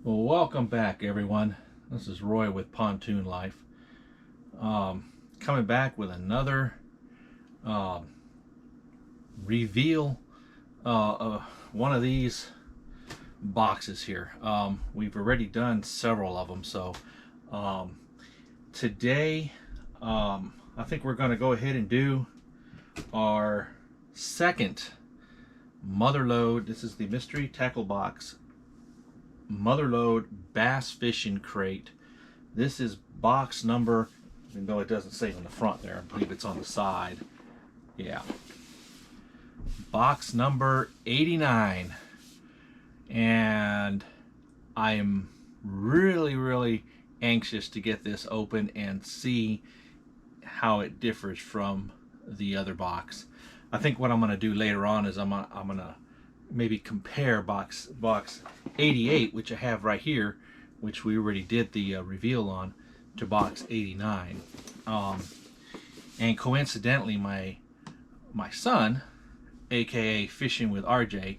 Well, welcome back, everyone. This is Roy with Pontoon Life. Coming back with another reveal one of these boxes here. We've already done several of them, so today I think we're going to go ahead and do our second MOTHERLODE. This is the mystery tackle box MOTHERLODE Bass Fishing Crate. This is box number, even though it doesn't say on the front there, I believe it's on the side. Yeah, box number 89, and I am really anxious to get this open and see how it differs from the other box. I think what I'm going to do later on is I'm gonna maybe compare box 88, which I have right here, which we already did the reveal on, to box 89. And coincidentally, my son, aka Fishing with RJ,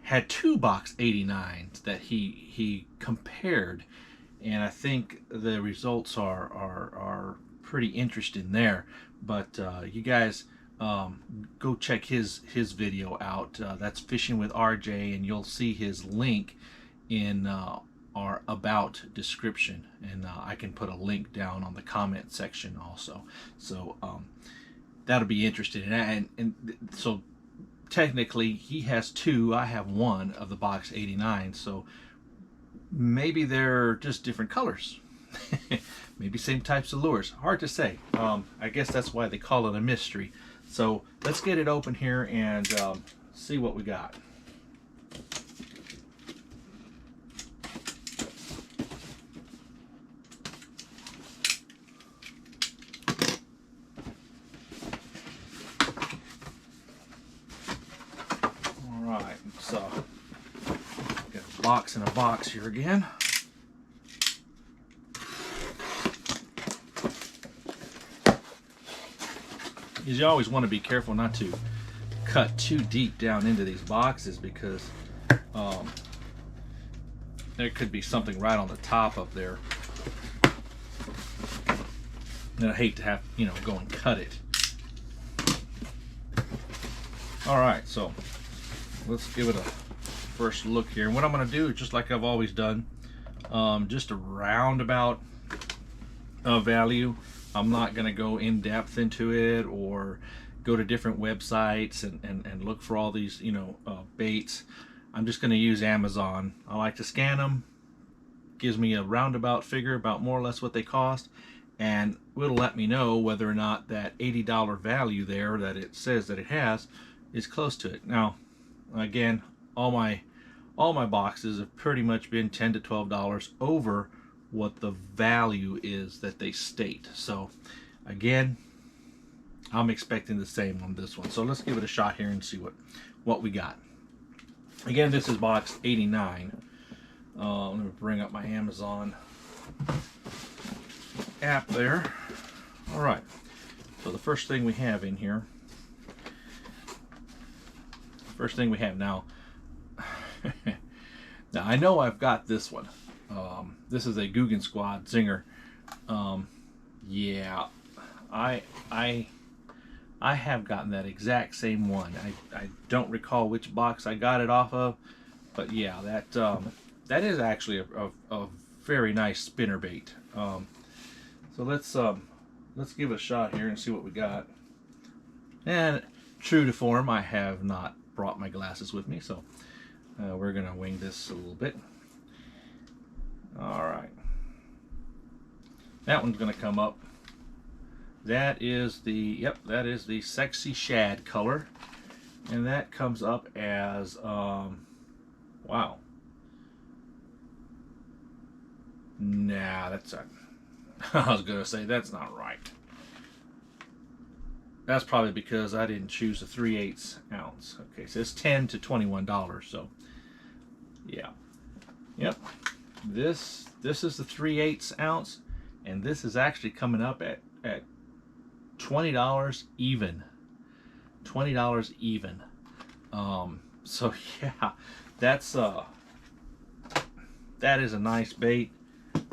had two box 89s that he compared, and I think the results are pretty interesting there. But you guys go check his video out. That's Fishing with RJ, and you'll see his link in our about description, and I can put a link down on the comment section also. So that'll be interesting. And so technically he has two, I have one of the box 89, so maybe they're just different colors. Maybe same types of lures, hard to say. I guess that's why they call it a mystery. So let's get it open here and see what we got. All right, so got a box in a box here again. You always want to be careful not to cut too deep down into these boxes, because there could be something right on the top up there, and I hate to have, go and cut it. All right, so let's give it a first look here. And what I'm going to do is just like I've always done, just a roundabout value. I'm not going to go in depth into it or go to different websites and look for all these baits. I'm just going to use Amazon. I like to scan them, gives me a roundabout figure about more or less what they cost, and it'll let me know whether or not that $80 value there that it says that it has is close to it. Now again, all my boxes have pretty much been $10 to $12 over what the value is that they state. So again, I'm expecting the same on this one. So let's give it a shot here and see what we got. Again, this is box 89. Let me bring up my Amazon app there. All right, so the first thing we have in here, now now I know I've got this one. This is a Googan Squad Zinger. Yeah, I have gotten that exact same one. I don't recall which box I got it off of, but yeah, that is actually a very nice spinner bait. So let's give it a shot here and see what we got. And true to form, I have not brought my glasses with me, so we're gonna wing this a little bit. All right, that one's gonna come up. That is the sexy shad color, and that comes up as wow. Nah, that's a, I was gonna say that's not right. That's probably because I didn't choose a 3/8 ounce. Okay, so it's $10 to $21. So yeah, yep. This is the 3/8 ounce, and this is actually coming up at $20 even. $20 even. So yeah, that's that is a nice bait.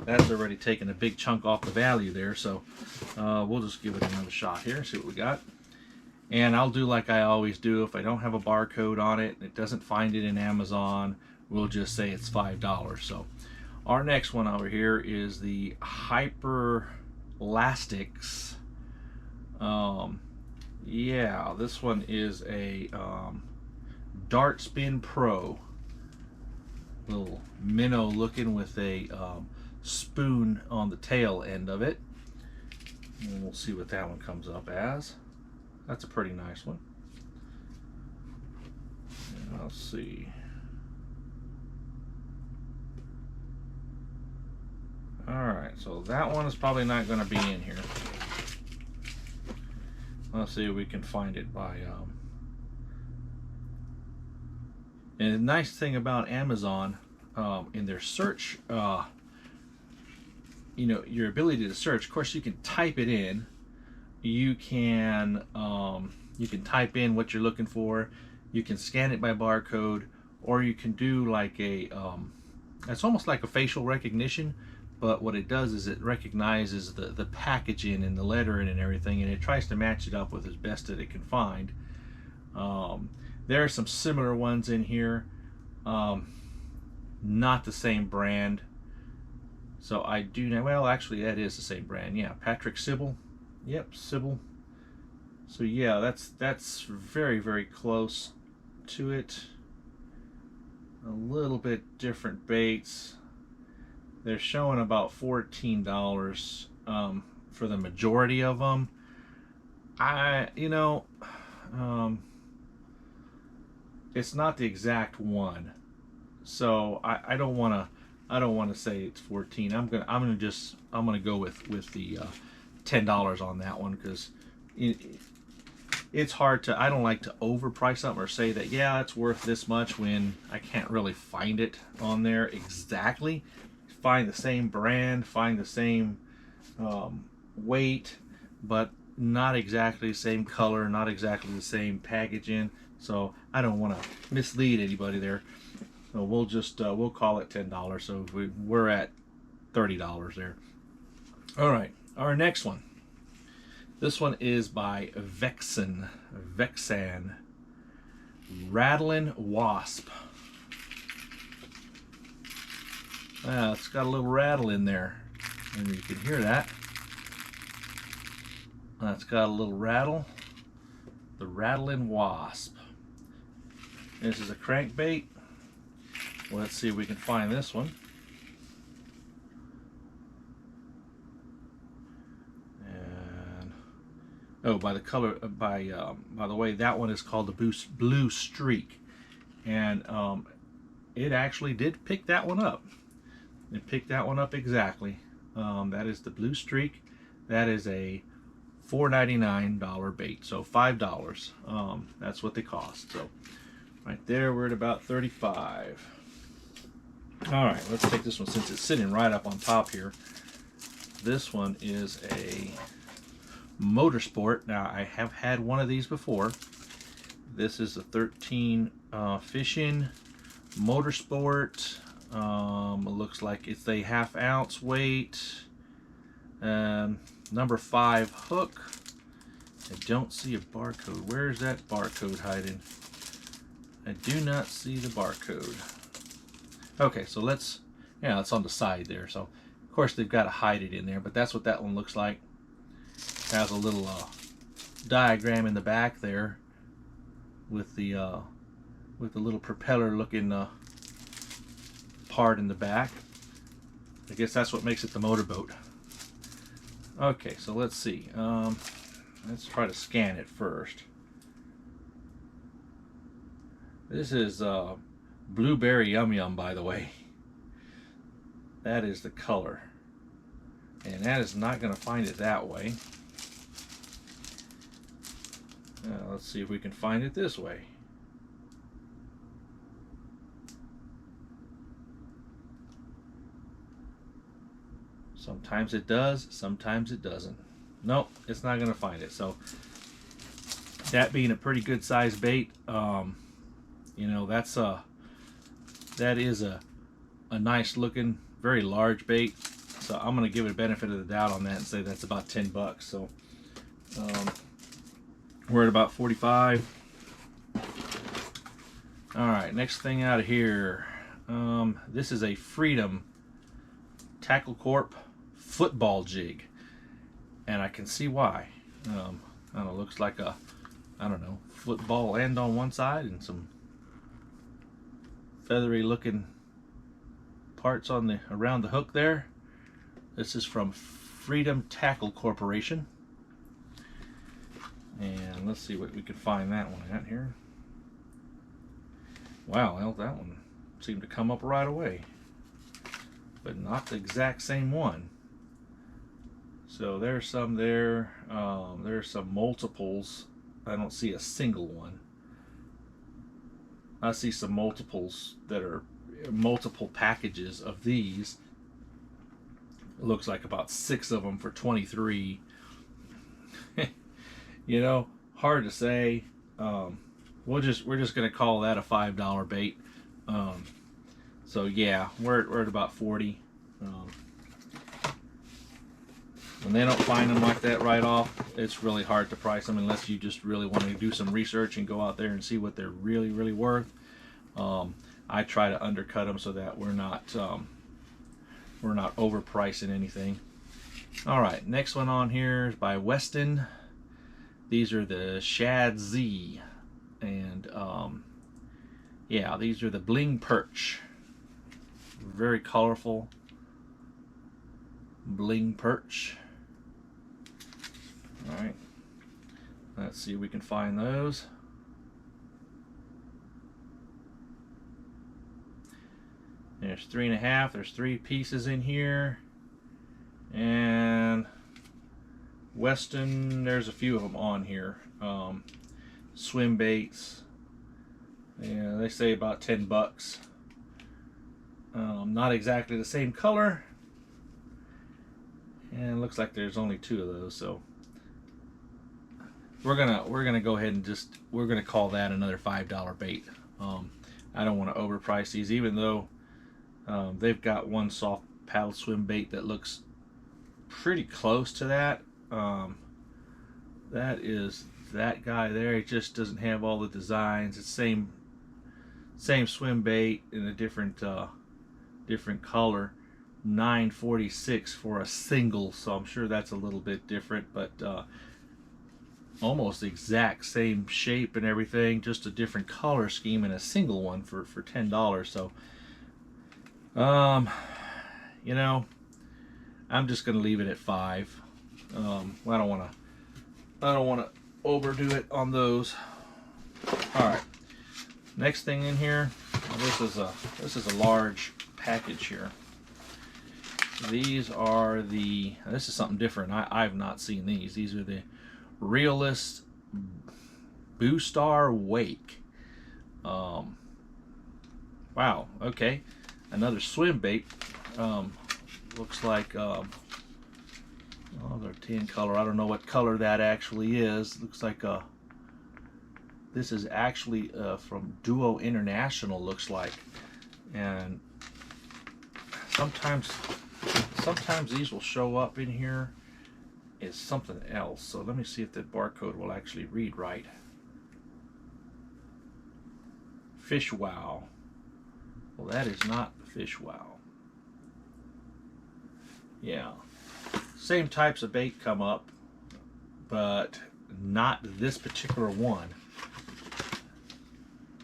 That's already taken a big chunk off the value there, so we'll just give it another shot here and see what we got. And I'll do like I always do. If I don't have a barcode on it, it doesn't find it in Amazon, we'll just say it's $5. So our next one over here is the Hyper Elastics. Yeah, this one is a Dart Spin Pro. Little minnow looking with a spoon on the tail end of it. And we'll see what that one comes up as. That's a pretty nice one. And let's see. Alright, so that one is probably not going to be in here. Let's see if we can find it by and the nice thing about Amazon, in their search, you know, your ability to search, of course you can type it in. You can type in what you're looking for. You can scan it by barcode, or you can do like a it's almost like a facial recognition, but what it does is it recognizes the packaging and the lettering and everything, and it tries to match it up with as best that it can find. There are some similar ones in here, not the same brand. So I do know, well, actually that is the same brand. Yeah, Patrick Sybil. Yep, Sybil. So yeah, that's very, very close to it. A little bit different baits. They're showing about $14 for the majority of them. It's not the exact one, so I don't want to say it's 14. I'm gonna go with the $10 on that one, because it's hard to, I don't like to overprice something or say that, yeah, it's worth this much when I can't really find it on there exactly. Find the same brand, find the same weight, but not exactly the same color, not exactly the same packaging. So I don't want to mislead anybody there. So we'll just we'll call it $10. So we're at $30 there. All right, our next one. This one is by Vexan Rattling Wasp. It's got a little rattle in there, and you can hear that. It's got a little rattle. The Rattling Wasp. This is a crankbait. Well, let's see if we can find this one. And oh, by the color, by the way, that one is called the Blue Streak, and it actually did pick that one up. It picked that one up exactly. That is the Blue Streak. That is a $4.99 bait, so $5. That's what they cost. So right there, we're at about 35. All right, let's take this one since it's sitting right up on top here. This one is a Motorsport. Now, I have had one of these before. This is a 13 fishing Motorsport. It looks like it's a 1/2 ounce weight. Number 5 hook. I don't see a barcode. Where is that barcode hiding? I do not see the barcode. Okay, so let's, yeah, it's on the side there. So of course they've got to hide it in there, but that's what that one looks like. It has a little diagram in the back there with the little propeller looking part in the back. I guess that's what makes it the motorboat. Okay, so let's see. Let's try to scan it first. This is Blueberry Yum Yum, by the way. That is the color. And that is not going to find it that way. Let's see if we can find it this way. Sometimes it does, sometimes it doesn't. Nope, it's not going to find it. So that being a pretty good size bait, you know, that is a a nice looking, very large bait. So I'm gonna give it a benefit of the doubt on that and say that's about 10 bucks. So we're at about 45. All right, next thing out of here. This is a Freedom Tackle Corp football jig, and I can see why. I don't know, looks like a, I don't know, football end on one side and some feathery looking parts on the around the hook there. This is from Freedom Tackle Corporation, and let's see what we can find that one at here. Wow, well, that one seemed to come up right away, but not the exact same one. So there's some there. There's some multiples. I don't see a single one. I see some multiples that are multiple packages of these. It looks like about 6 of them for 23. You know, hard to say. We're just gonna call that a $5 bait. So yeah, we're at about 40. When they don't find them like that right off, it's really hard to price them unless you just really want to do some research and go out there and see what they're really worth. I try to undercut them so that we're not overpricing anything. All right, next one on here is by Weston. These are the ShadZ, and yeah, these are the bling perch. Very colorful bling perch. All right, let's see if we can find those. There's 3.5. There's 3 pieces in here, and Weston, there's a few of them on here. Swim baits. Yeah, they say about 10 bucks. Not exactly the same color, and it looks like there's only 2 of those. So we're gonna go ahead and we're gonna call that another $5 bait. I don't want to overprice these, even though they've got one soft paddle swim bait that looks pretty close to that. That is that guy there. It just doesn't have all the designs. It's same swim bait in a different color. $9.46 for a single, so I'm sure that's a little bit different, but almost the exact same shape and everything, just a different color scheme in a single one for $10. So you know, I'm just gonna leave it at 5. I don't want to overdo it on those. All right, next thing in here, this is a large package here. These are this is something different. I've not seen these. These are the Realist Boostar Wake. Wow, okay, another swim bait. Looks like oh, they're tan color. I don't know what color that actually is. Looks like this is actually from Duo International, looks like. And sometimes these will show up in here as something else. So let me see if the barcode will actually read right. Fish Wow. Well, that is not the Fish Wow. Yeah, same types of bait come up, but not this particular one.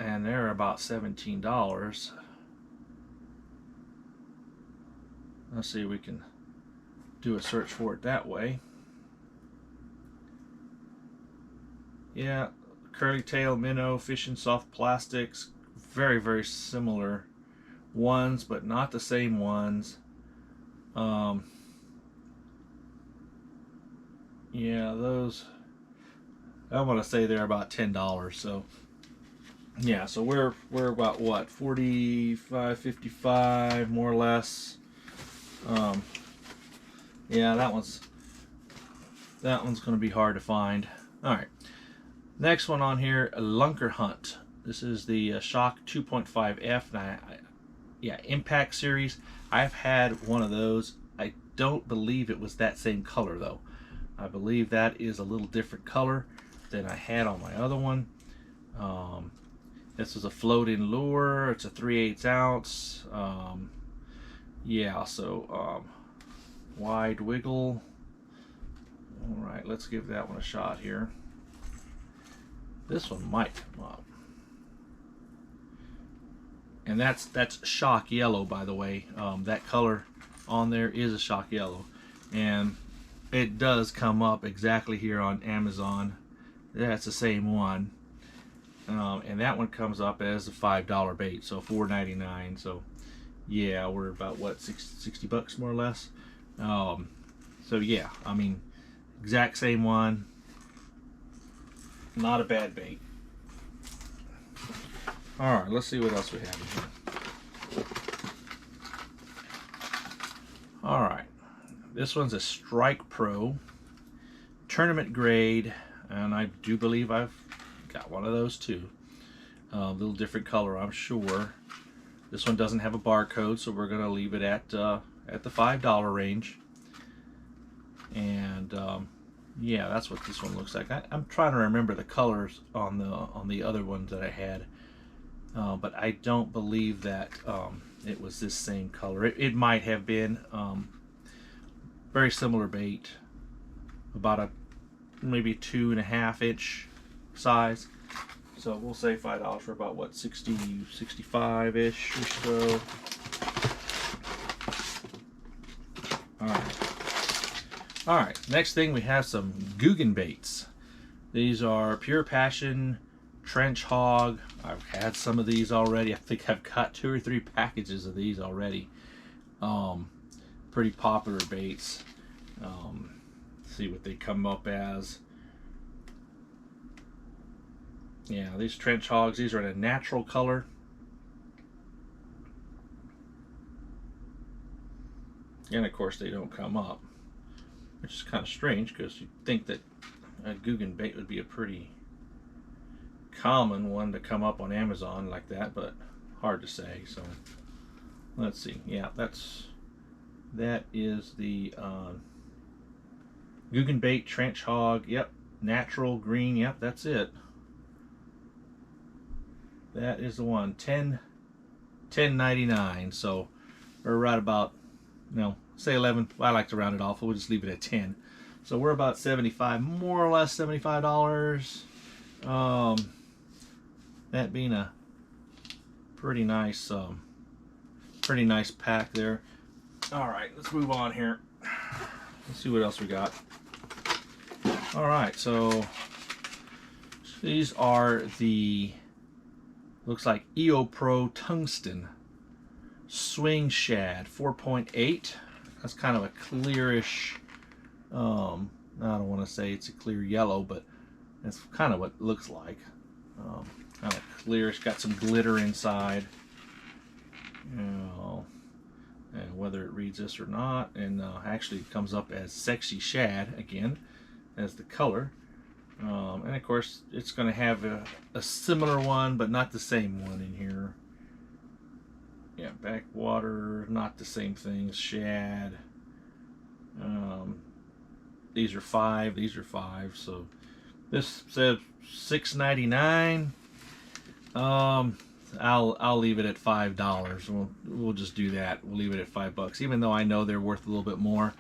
And they're about $17. Let's see if we can do a search for it that way. Yeah, curly tail minnow, fishing soft plastics, very similar ones, but not the same ones. Yeah, those, I want to say they're about $10. So yeah, so we're about what, 45, 55 more or less. Yeah, that one's going to be hard to find. All right, next one on here, a Lunker Hunt. This is the Shock 2.5F. Now, yeah, Impact series. I've had one of those. I don't believe it was that same color though. I believe that is a little different color than I had on my other one. This is a floating lure. It's a 3/8 ounce. Yeah, so wide wiggle. All right, let's give that one a shot here. This one might come up. And that's shock yellow, by the way. That color on there is a shock yellow, and it does come up exactly here on Amazon. That's the same one, and that one comes up as a $5 bait, so $4.99. So yeah, we're about what, 60 bucks more or less. So yeah, I mean, exact same one. Not a bad bait. All right, let's see what else we have in here. All right, this one's a Strike Pro tournament grade, and I do believe I've got one of those too. A little different color, I'm sure. This one doesn't have a barcode, so we're gonna leave it at the $5 range. And yeah, that's what this one looks like. I'm trying to remember the colors on the other ones that I had. But I don't believe that it was this same color. It might have been very similar bait, about a maybe 2.5 inch size. So we'll say $5 for about what, 60, 65-ish or so. All right. Next thing, we have some Googan Baits. These are Pure Passion Trench Hog. I've had some of these already. I think I've got 2 or 3 packages of these already. Pretty popular baits. See what they come up as. Yeah, these Trench Hogs, these are in a natural color. And of course they don't come up, which is kind of strange because you'd think that a Googan Bait would be a pretty common one to come up on Amazon like that, but hard to say. So let's see. Yeah, that is the Googan Bait Trench Hog. Yep, natural green. Yep, that's it. That is the one. $10.99. So we're right about, say 11. I like to round it off. We'll just leave it at 10. So we're about 75, more or less $75. That being a pretty nice pack there. All right, let's move on here. Let's see what else we got. All right, so these are the, looks like EO Pro Tungsten Swing Shad 4.8. That's kind of a clearish, I don't want to say it's a clear yellow, but that's kind of what it looks like. Kind of clearish, got some glitter inside. And whether it reads this or not, and actually it comes up as Sexy Shad again as the color. And of course it's going to have a similar one, but not the same one in here. Yeah, backwater, not the same thing. Shad. These are 5. These are 5. So this says $6.99. I'll leave it at $5. We'll just do that. We'll leave it at $5. Even though I know they're worth a little bit more,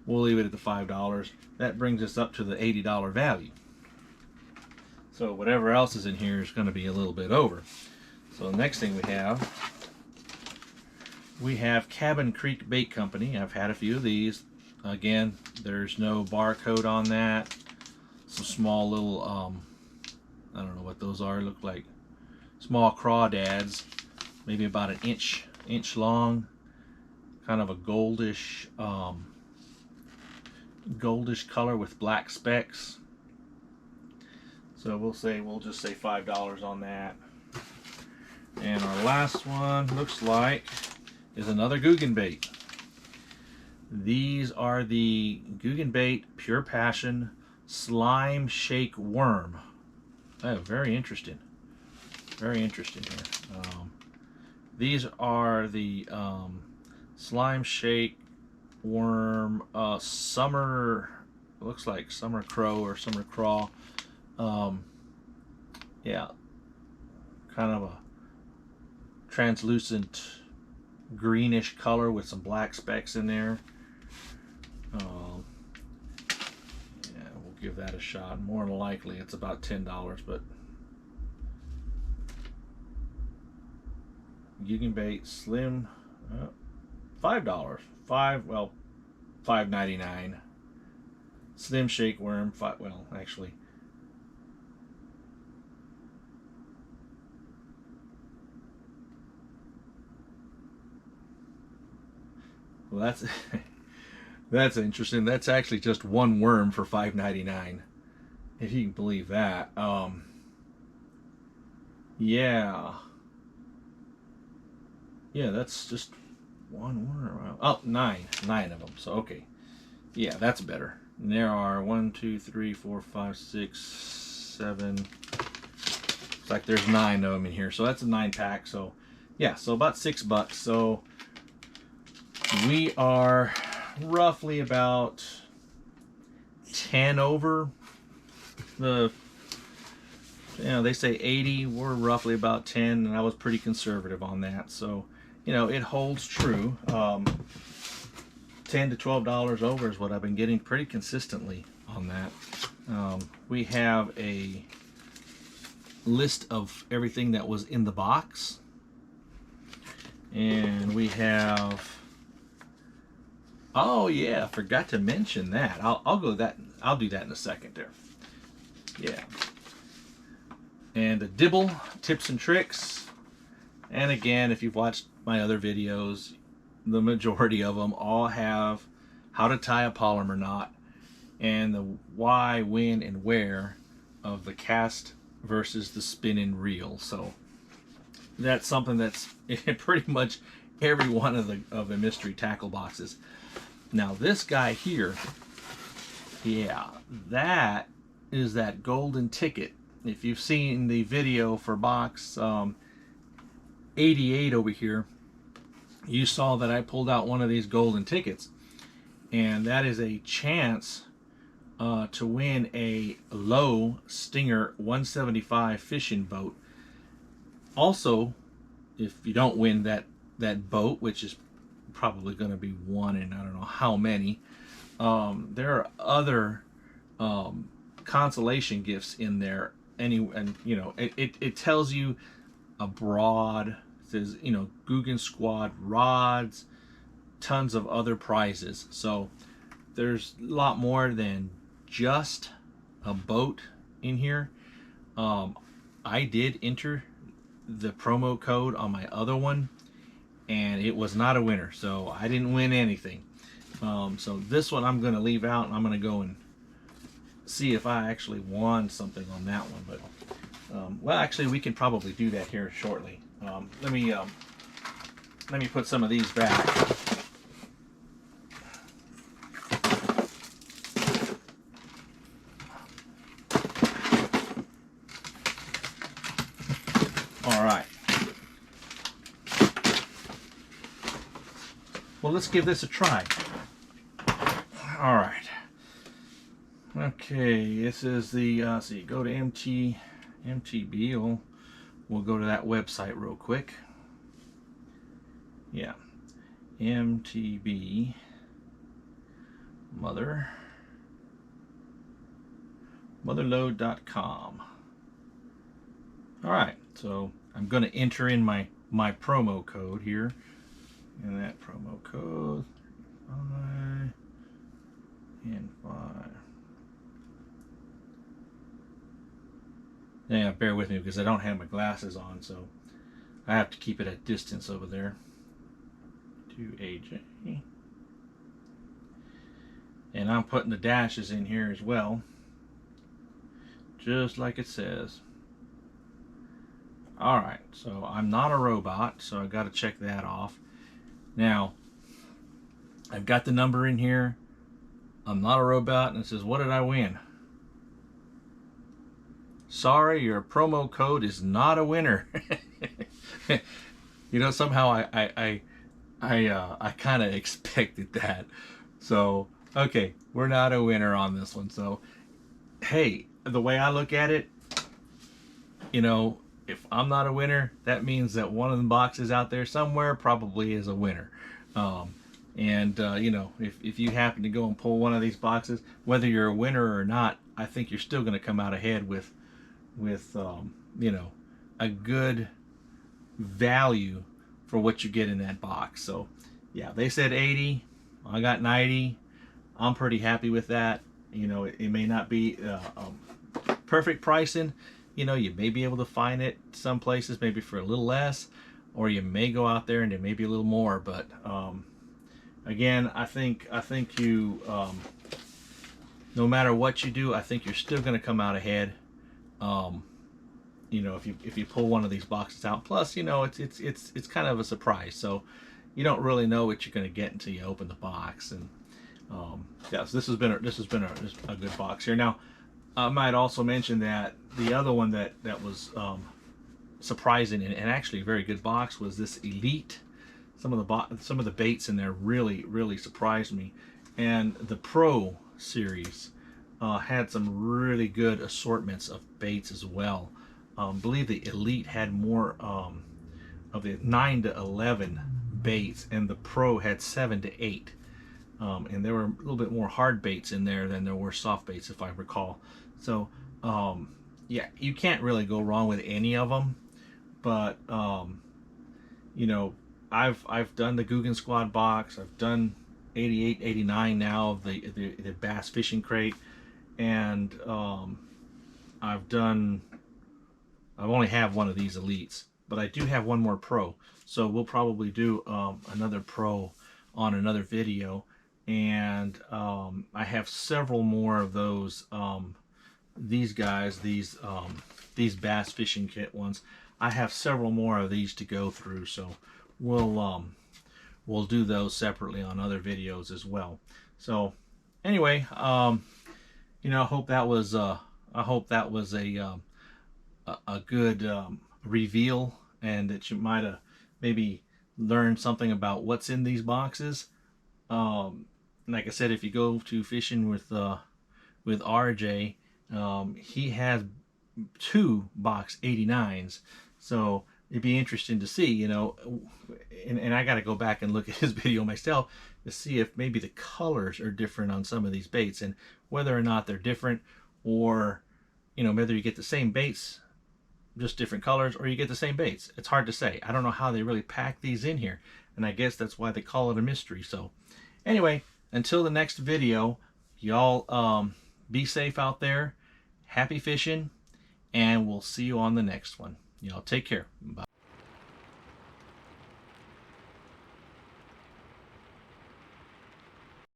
we'll leave it at the $5. That brings us up to the $80 value. So whatever else is in here is going to be a little bit over. So the next thing we have Cabin Creek Bait Company. I've had a few of these. Again, there's no barcode on that. Some small little, I don't know what those are. Look like small crawdads, maybe about an inch long. Kind of a goldish color with black specks. So we'll just say $5 on that. And our last one looks like is another Googan Bait. These are the Googan Bait Pure Passion Slime Shake Worm. Oh, very interesting. Very interesting here. These are the slime shake worm summer, looks like summer crow or summer craw. Yeah, kind of a translucent greenish color with some black specks in there. Yeah, we'll give that a shot. More than likely it's about $10, but Googan Bait slim, $5. Well, $5.99. Slim shake worm, well, actually, well, that's that's interesting. That's actually just one worm for $5.99, if you can believe that. Yeah, that's just one worm. Oh, nine of them. So okay, yeah, that's better. And there are 1, 2, 3, 4, 5, 6, 7. It's like there's 9 of them in here. So that's a 9-pack. So yeah, so about $6. So we are roughly about 10 over the, you know, they say 80, we're roughly about 10, and I was pretty conservative on that. So, you know, it holds true. $10 to $12 over is what I've been getting pretty consistently on that. We have a list of everything that was in the box, and we have, oh yeah, forgot to mention that. I'll do that in a second there. Yeah. And the dibble tips and tricks. And again, if you've watched my other videos, the majority of them all have how to tie a polymer knot and the why, when, and where of the cast versus the spin and reel. So that's something that's in pretty much every one of the mystery tackle boxes. Now this guy here, yeah, that is that golden ticket. If you've seen the video for box 88 over here, you saw that I pulled out one of these golden tickets, and that is a chance to win a low Stinger 175 fishing boat. Also, if you don't win that boat, which is probably going to be one in I don't know how many, there are other consolation gifts in there. And you know, it tells you a broad, it says, you know, Googan Squad rods, tons of other prizes. So there's a lot more than just a boat in here. I did enter the promo code on my other one, and it was not a winner, so I didn't win anything. So this one I'm going to leave out, and I'm going to go and see if I actually won something on that one. But well, actually, we can probably do that here shortly. Let me put some of these back. All right. Well, let's give this a try. All right. Okay, this is the, so you go to MTB, we'll go to that website real quick. Yeah, MTB, motherlode.com. All right, so I'm going to enter in my promo code here, and that promo code, 5 and 5. Yeah, bear with me because I don't have my glasses on, so I have to keep it at distance over there. 2AJ. And I'm putting the dashes in here as well, just like it says. Alright, so I'm not a robot, so I've got to check that off. Now, I've got the number in here. I'm not a robot, and it says, what did I win? Sorry, your promo code is not a winner. You know, somehow I kind of expected that. So, okay, we're not a winner on this one. So, hey, the way I look at it, you know, if I'm not a winner, that means that one of the boxes out there somewhere probably is a winner. Um, you know, if you happen to go and pull one of these boxes, whether you're a winner or not, I think you're still going to come out ahead with you know, a good value for what you get in that box. So yeah, they said 80, I got 90. I'm pretty happy with that. You know, it may not be perfect pricing. You know, you may be able to find it some places maybe for a little less, or you may go out there and it may be a little more. But again, I think you no matter what you do, I think you're still going to come out ahead. You know, if you pull one of these boxes out. Plus, you know, it's kind of a surprise, so you don't really know what you're going to get until you open the box. And yeah, so this has been a good box here. Now, I might also mention that the other one that was surprising and actually a very good box was this Elite. Some of the baits in there really surprised me, and the Pro series had some really good assortments of baits as well. I believe the Elite had more of the 9 to 11 baits, and the Pro had 7 to 8. And there were a little bit more hard baits in there than there were soft baits, if I recall. So yeah, you can't really go wrong with any of them. But you know, I've done the Googan Squad box. I've done 88, 89 now of the Bass Fishing Crate, and I've only have one of these Elites, but I do have one more Pro. So we'll probably do another Pro on another video. And I have several more of those these guys, these Bass Fishing Kit ones. I have several more of these to go through, so we'll do those separately on other videos as well. So anyway, you know, I hope that was a good reveal, and that you might have maybe learned something about what's in these boxes. Like I said, if you go to fishing with RJ, he has 2 box 89s, so it'd be interesting to see, you know, and I got to go back and look at his video myself to see if maybe the colors are different on some of these baits, and whether or not they're different, or you know, whether you get the same baits, just different colors, or you get the same baits. It's hard to say. I don't know how they really pack these in here, and I guess that's why they call it a mystery. So anyway, until the next video, y'all be safe out there, happy fishing, and we'll see you on the next one. Y'all take care. Bye.